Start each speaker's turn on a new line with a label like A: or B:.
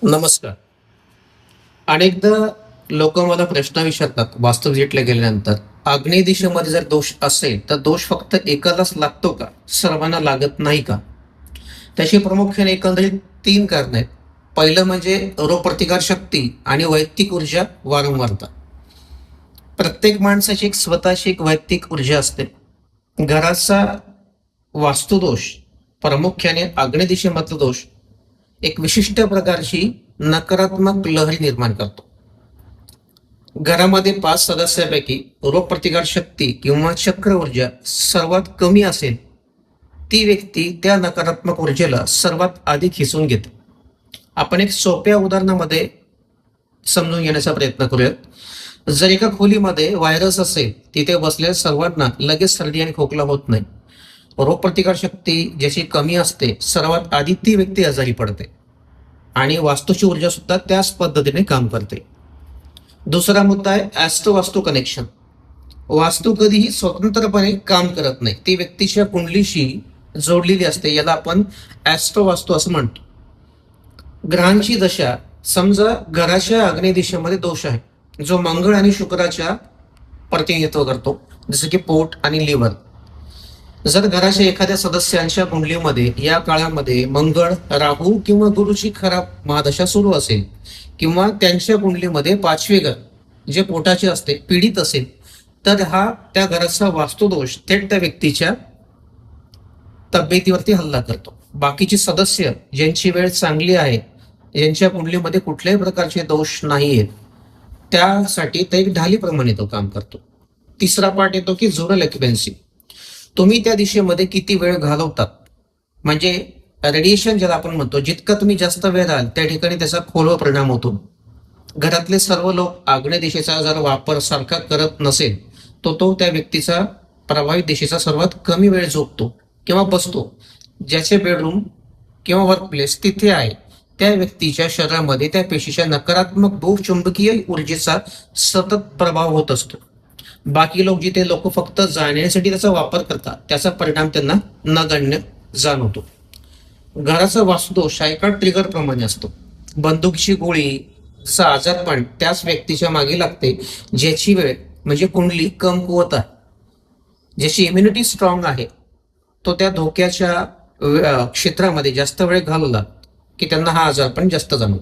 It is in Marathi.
A: नमस्कार. अनेकदा लोक मला प्रश्न विचारतात वास्तू व्हिजिटला गेल्यानंतर, आग्नेय दिशेमध्ये जर दोष असेल तर दोष फक्त एकालाच लागतो का, सर्वांना लागत नाही का? त्याची प्रामुख्याने एकंदरीत तीन कारण आहेत. पहिलं म्हणजे रोगप्रतिकार शक्ती आणि वैयक्तिक ऊर्जा वारंवारता. प्रत्येक माणसाची एक स्वतःची एक वैयक्तिक ऊर्जा असते. घराचा वास्तुदोष, प्रामुख्याने आग्नेय दिशेमधला दोष, एक विशिष्ट प्रकारची नकारात्मक लहरी निर्माण करतो. घरामध्ये 5 सदस्यापैकी रोगप्रतिकार शक्ती किंवा चक्र ऊर्जा सर्वात कमी असेल, ती व्यक्ती त्या नकारात्मक ऊर्जेला सर्वात आधी खिचून घेते. आपण एक सोप्या उदाहरणामध्ये समजून घेण्याचा प्रयत्न करूयात. जर एका खोलीमध्ये व्हायरस असेल, तिथे बसलेल्या सर्वांना लगेच सर्दी आणि खोकला होत नाही. रोगप्रतिकार शक्ती ज्याची कमी असते, सर्वात आधी ती व्यक्ती आजारी पडते आणि वास्तूची ऊर्जा सुद्धा त्याच पद्धतीने काम करते. दुसरा मुद्दा आहे ॲस्ट्रो वास्तू कनेक्शन. वास्तू कधीही स्वतंत्रपणे काम करत नाही, ती व्यक्तीच्या कुंडलीशी जोडलेली असते. याला आपण ॲस्ट्रो वास्तू असं म्हणतो. ग्रहांची दशा, समजा घराच्या आग्नेय दिशेमध्ये दोष आहे, जो मंगळ आणि शुक्राच्या प्रतिनिधित्व करतो, जसं की पोट आणि लिव्हर. जर घराच्या एखाद्या सदस्यांच्या कुंडलीमध्ये या काळामध्ये मंगळ, राहू किंवा गुरुची खराब महादशा सुरू असेल, किंवा त्यांच्या कुंडलीमध्ये 5वे घर जे पोटाचे असते पीडित असेल, तर हा त्या घराचा वास्तुदोष थेट त्या व्यक्तीच्या तब्येतीवरती हल्ला करतो. बाकीचे सदस्य ज्यांची वेळ चांगली आहे, ज्यांच्या कुंडलीमध्ये कुठल्याही प्रकारचे दोष नाही आहेत, त्यासाठी ते एक ढालीप्रमाणे तो काम करतो. तिसरा पार्ट येतो की झोनल एक्युपेन्सी. तुम्ही त्या दिशेमध्ये किती वेळ घालवतात, म्हणजे रेडिएशन ज्याला आपण म्हणतो, जितका तुम्ही जास्त वेळ राहाल त्या ठिकाणी त्याचा खोलवर परिणाम होतो. घरातले सर्व लोक आग्नेय दिशेचा जर वापर सारखा करत नसेल, तो त्या व्यक्तीचा प्रभावित दिशेचा सर्वात कमी वेळ झोपतो किंवा बसतो. ज्याचे बेडरूम किंवा वर्कप्लेस तिथे आहे, त्या व्यक्तीच्या शरीरामध्ये त्या पेशीच्या नकारात्मक भूचुंबकीय ऊर्जेचा सतत प्रभाव होत असतो. बाकी लोक फक्त जाण्यासाठी त्याचा वापर करतात, त्याचा परिणाम त्यांना नगण्य जाणवतो. घराचा वास्तुदोष हा एका ट्रिगर प्रमाणे असतो. बंदुकीची गोळीचा आजारपण त्याच व्यक्तीच्या मागे लागते, ज्याची वेळ म्हणजे कुंडली कमकुवत आहे, ज्याची इम्युनिटी स्ट्रॉंग आहे. तो त्या धोक्याच्या क्षेत्रामध्ये जास्त वेळ घालवला की त्यांना हा आजारपण जास्त जाणवतात.